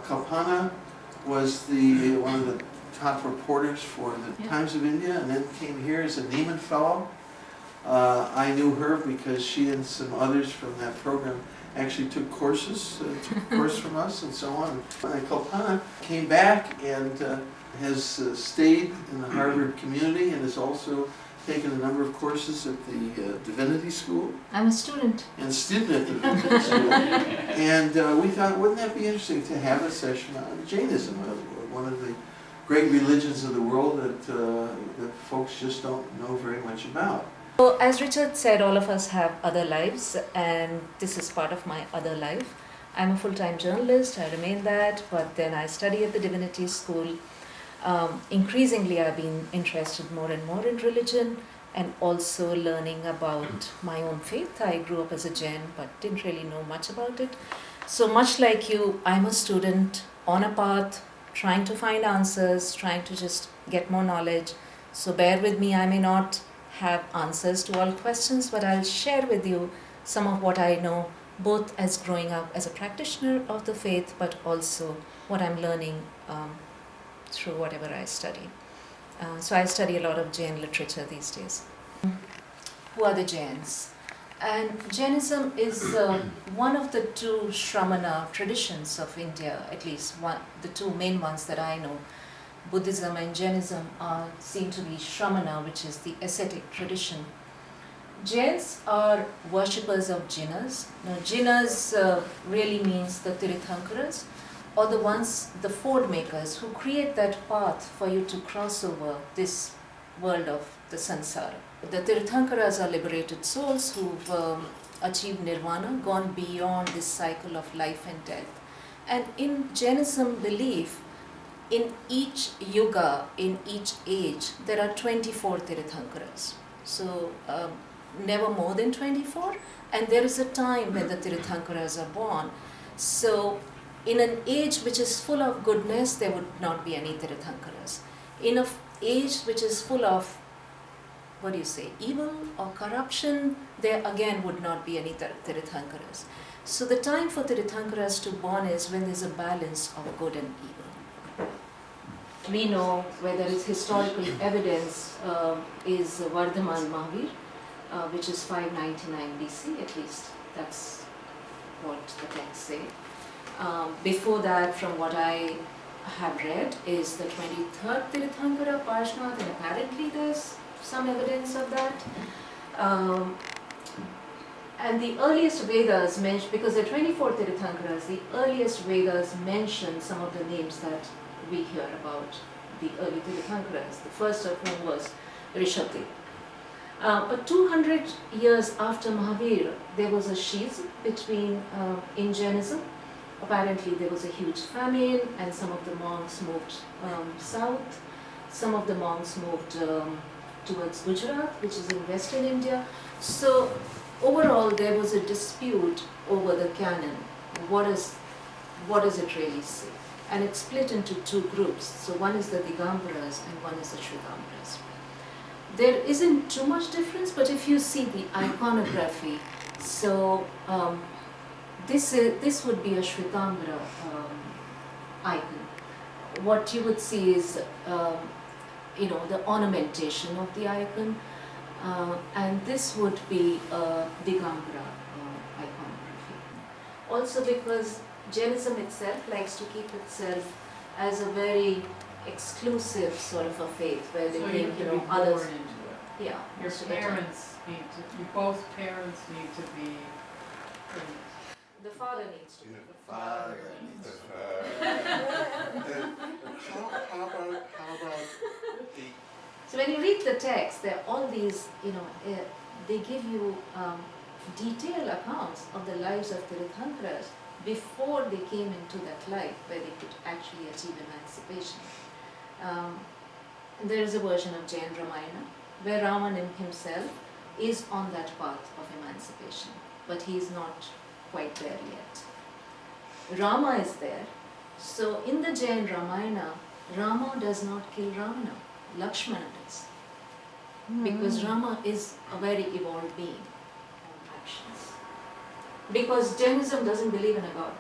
Kalpana was one of the top reporters for the Times of India, and then came here as a Neiman Fellow. I knew her because she and some others from that program actually took a course from us and so on. And Kalpana came back and has stayed in the Harvard community and has also taken a number of courses at the Divinity School. I'm a student. And student at the Divinity School. And we thought, wouldn't that be interesting to have a session on Jainism, one of the great religions of the world that folks just don't know very much about. So, as Richard said, all of us have other lives, and this is part of my other life. I'm a full-time journalist, I remain that, but then I study at the Divinity School. Increasingly, I've been interested more and more in religion and also learning about my own faith. I grew up as a Jain, but didn't really know much about it. So much like you, I'm a student on a path, trying to find answers, trying to just get more knowledge. So bear with me, I may not have answers to all questions, but I'll share with you some of what I know, both as growing up as a practitioner of the faith, but also what I'm learning through whatever I study. So I study a lot of Jain literature these days. Who are the Jains? And Jainism is one of the two Shramana traditions of India, at least the two main ones that I know. Buddhism and Jainism seem to be Shramana, which is the ascetic tradition. Jains are worshippers of Jinas. Now, Jinas really means the Tirthankaras, or the ford makers who create that path for you to cross over this world of the sansara. The Tirthankaras are liberated souls who've achieved nirvana, gone beyond this cycle of life and death. And in Jainism belief, in each yuga, in each age, there are 24 Tirthankaras. So never more than 24, and there is a time when the Tirthankaras are born. So in an age which is full of goodness, there would not be any Tirthankaras. In an age which is full of, evil or corruption, there again would not be any Tirthankaras. So the time for Tirthankaras to born is when there's a balance of good and evil. We know whether it's historical evidence is Vardhaman Mahavir, which is 599 BC, at least that's what the texts say. Before that, from what I have read, is the 23rd Tirthankara, Parshnath, and apparently there's some evidence of that. And the earliest Vedas mention, because there are 24 Tirthankaras, the earliest Vedas mention some of the names that we hear about the early Tirthankaras, the first of whom was Rishabdev. But 200 years after Mahavir, there was a schism in Jainism. Apparently there was a huge famine and some of the monks moved south. Some of the monks moved towards Gujarat, which is in western India. So overall there was a dispute over the canon. What does it really say? And it's split into two groups. So one is the Digambaras and one is the Shvetambaras. There isn't too much difference, but if you see the iconography, so this would be a Shvetambara icon. What you would see is, the ornamentation of the icon, and this would be a Digambara iconography. Also because Jainism itself likes to keep itself as a very exclusive sort of a faith, where they think, others. Yeah. Both parents need to be. The father needs to be. How about the... So when you read the text, there are all these, they give you detailed accounts of the lives of the Tirthankaras before they came into that life where they could actually achieve emancipation. There is a version of Jain Ramayana where Raman himself is on that path of emancipation, but he is not quite there yet. Rama is there. So in the Jain Ramayana, Rama does not kill Ravana, Lakshmana does. Because Rama is a very evolved being on actions. Because Jainism doesn't believe in a god.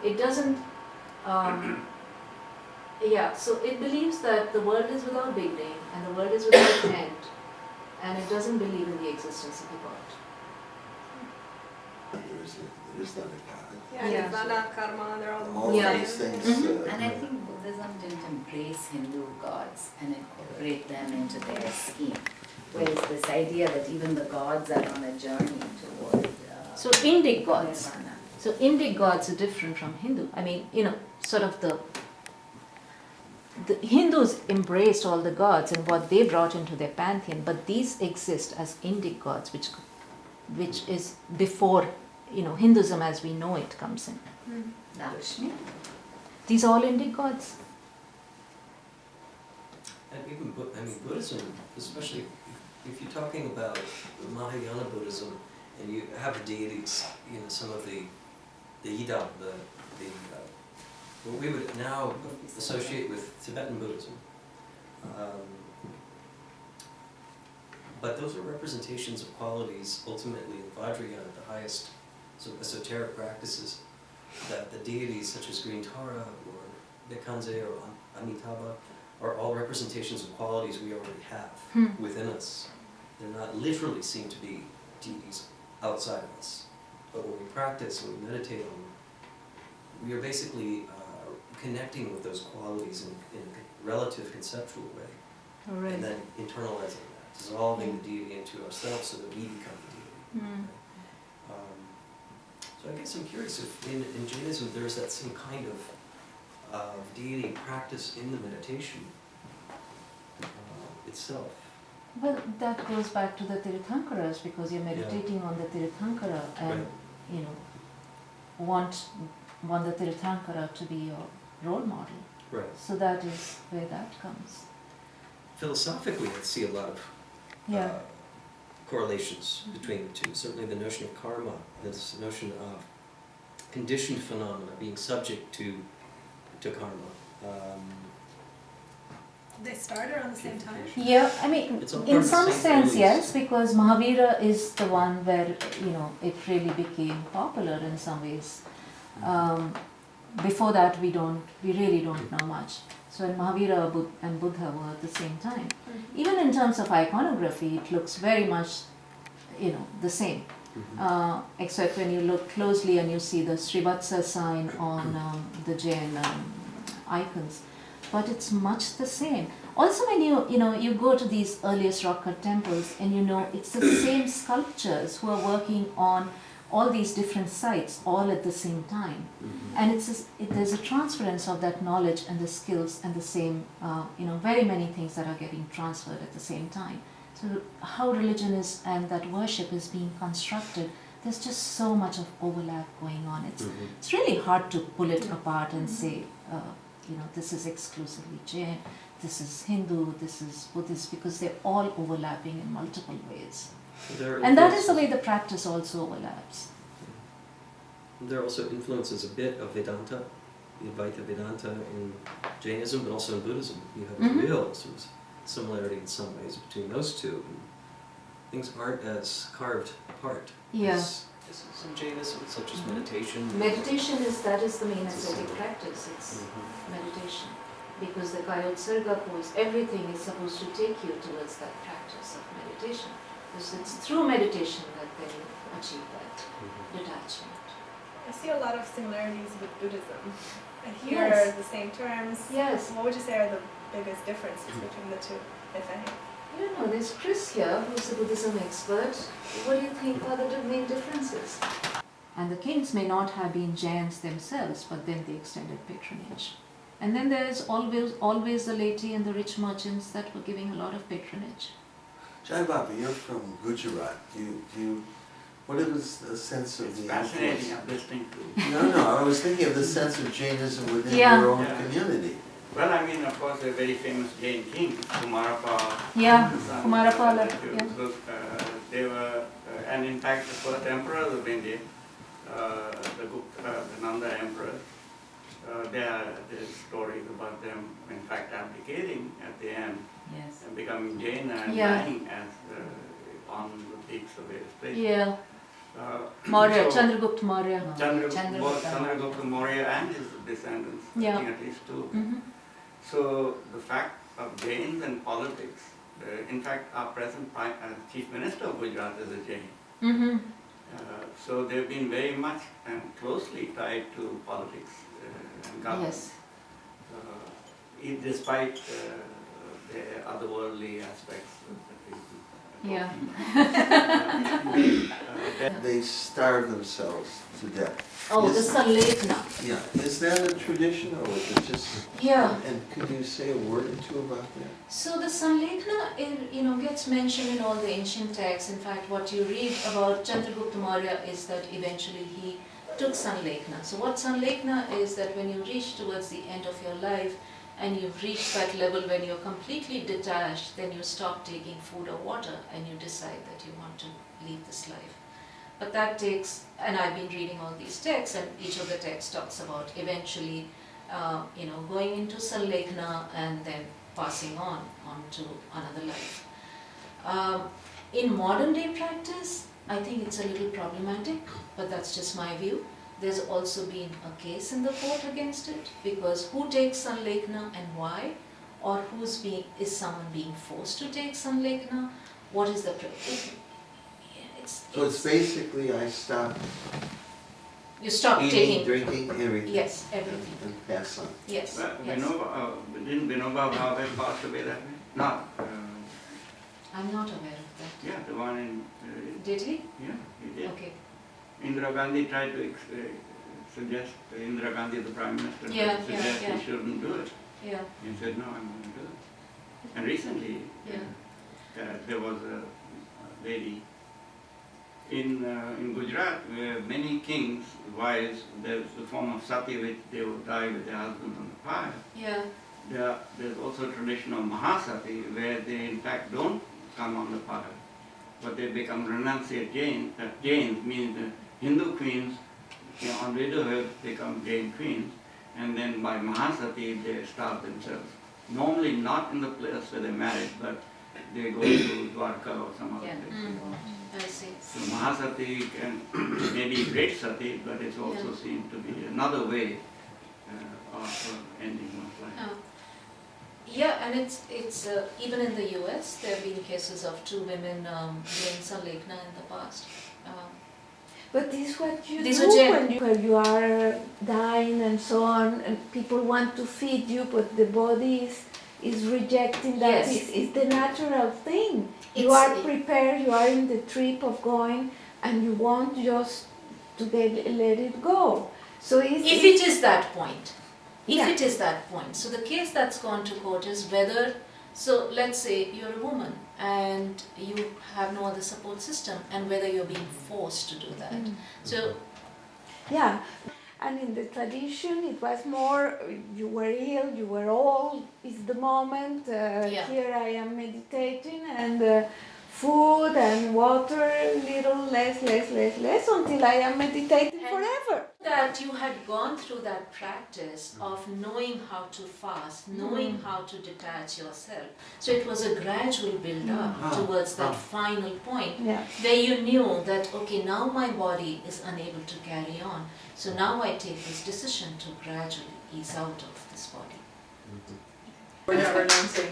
It doesn't Yeah, so it believes that the world is without beginning and the world is without end, and it doesn't believe in the existence of a God. There is not a God. Yeah. Nirvana, karma, they're all All Yeah. these things. Mhm. And I think Buddhism didn't embrace Hindu gods and incorporate them into their scheme. Whereas this idea that even the gods are on a journey toward So Indic gods. nirvana. So Indic gods are different from Hindu. I mean, sort of the Hindus embraced all the gods and what they brought into their pantheon, but these exist as Indic gods, which is before Hinduism as we know it comes in. Lakshmi. These are all Indic gods. And even, Buddhism, especially if you're talking about Mahayana Buddhism, and you have deities, some of the Yidam, what we would now associate with Tibetan Buddhism. But those are representations of qualities, ultimately in Vajrayana, the highest esoteric practices, that the deities such as Green Tara or Bekanze or Amitabha are all representations of qualities we already have within us. They're not literally seen to be deities outside of us. But when we practice, when we meditate on them, we are basically connecting with those qualities in a relative conceptual way. Right. And then internalizing that, dissolving the deity into ourselves so that we become the deity. So I guess I'm curious if in Jainism there's that same kind of deity practice in the meditation itself. Well, that goes back to the Tirthankaras, because you're meditating on the Tirthankara and want the Tirthankara to be your role model. Right. So that is where that comes. Philosophically, I see a lot of correlations between the two. Certainly the notion of karma, this notion of conditioned phenomena being subject to karma. They start around the same time? Yeah, I mean, It's all part in of the some same sense, beliefs. yes, because Mahavira is the one where, it really became popular in some ways. Before that, we really don't know much. So when Mahavira and Buddha were at the same time. Even in terms of iconography, it looks very much, the same. Except when you look closely and you see the Srivatsa sign on the Jain icons. But it's much the same. Also, when you go to these earliest rock cut temples, and it's the same sculptors who are working on all these different sites all at the same time, and there's a transference of that knowledge and the skills and the same very many things that are getting transferred at the same time. So how religion is and that worship is being constructed, there's just so much of overlap going on. It's really hard to pull it apart and say this is exclusively Jain, this is Hindu, this is Buddhist, because they're all overlapping in multiple ways. And that is the way the practice also overlaps. There are also influences a bit of Vedanta, the Advaita Vedanta in Jainism, but also in Buddhism. You have a real sort of similarity in some ways between those two. And things aren't as carved apart. Yeah. This is in Jainism, such as meditation. Meditation that is the main ascetic practice. It's meditation. Because the Kayotsarga pose, everything is supposed to take you towards that practice of meditation. Because it's through meditation that then you achieve that detachment. I see a lot of similarities with Buddhism. I hear Yes. the same terms. Yes. What would you say are the biggest differences between the two, if any? I don't know, there's Chris here, who's a Buddhism expert. What do you think are the main differences? And the kings may not have been Jains themselves, but then they extended patronage. And then there's always the laity and the rich merchants that were giving a lot of patronage. Jai Baba, you're from Gujarat. What is the sense of It's the fascinating, influence? I'm listening to. No, I was thinking of the sense of Jainism within Yeah. your own Yeah. community. Well, I mean, of course, a very famous Jain king, Kumarappa. Yeah, son, Kumarapala, nephew. yeah. So, they were, and in fact, the first emperors of India, the Nanda emperors, there are stories about them, in fact, abdicating at the end Yes. and becoming Jain and Yeah. dying as on the peaks of various places. Yeah. Maurya, so Chandragupta Maurya. both Chandragupta Maurya and his descendants, Yeah. I think at least two. Mm-hmm. So the fact of Jains and politics, in fact our present Chief Minister of Gujarat is a Jain. Mm-hmm. So they've been very much and closely tied to politics and government. Yes. Despite the otherworldly aspects that we Yeah. They starve themselves to death. Oh, the Yes. Sanlekna. Yeah, is that a tradition or was it just? Yeah. And could you say a word or two about that? So the Sanlekna, gets mentioned in all the ancient texts. In fact, what you read about Chandragupta Maurya is that eventually he took Sanlekna. So what Sanlekna is that when you reach towards the end of your life and you've reached that level when you're completely detached, then you stop taking food or water and you decide that you want to leave this life. But that takes, and I've been reading all these texts, and each of the texts talks about eventually, going into Sanlekna and then passing on to another life. In modern day practice, I think it's a little problematic, but that's just my view. There's also been a case in the court against it, because who takes Sanlekna and why? Or is someone being forced to take Sanlekna? What is the So it's basically I stop you stop eating, taking, drinking, everything. yes, everything, And pass on. yes, Well, yes. didn't Vinoba Bhave pass away that way? No. I'm not aware of that. Yeah, the one in, Did he? yeah, he did. Okay. Indira Gandhi tried to suggest, Indira Gandhi, the Prime Minister, tried Yeah, to suggest yeah. he shouldn't do it. Yeah, He said, no, I'm going to do it. And recently, yeah. there was a lady in Gujarat where many kings' wives, there's a form of sati which they would die with their husbands on the fire. Yeah. There's also a tradition of Mahasati where they in fact don't come on the fire, but they become renunciate Jains. Jains means the Hindu queens, on widowhood become Jain queens, and then by Mahasati they starve themselves. Normally not in the place where they're married, but they go to Dwarka or some other Yeah. place. I see. So Mahasati can maybe great sati, but it's also seen to be another way of ending one's life. Oh. Yeah, and it's even in the US there have been cases of two women doing Sanlekna in the past. But this is what you These do are Jain. when you are dying and so on, and people want to feed you, but the body is rejecting that. Yes. It's the natural thing. You It's- are prepared, you are in the trip of going, and you want just to let it go. So If it is that point. If Yeah. it is that point. So the case that's gone to court is whether, so let's say you're a woman and you have no other support system, and whether you're being forced to do that. So yeah, and in the tradition it was more, you were ill, you were old, it's the moment, Yeah. here I am meditating, and food and water, little less, until I am meditating And- forever. that you had gone through that practice of knowing how to fast, knowing how to detach yourself. So it was a gradual build up towards that final point Yeah. where you knew that, okay, now my body is unable to carry on. So now I take this decision to gradually ease out of this body. We're not renouncing.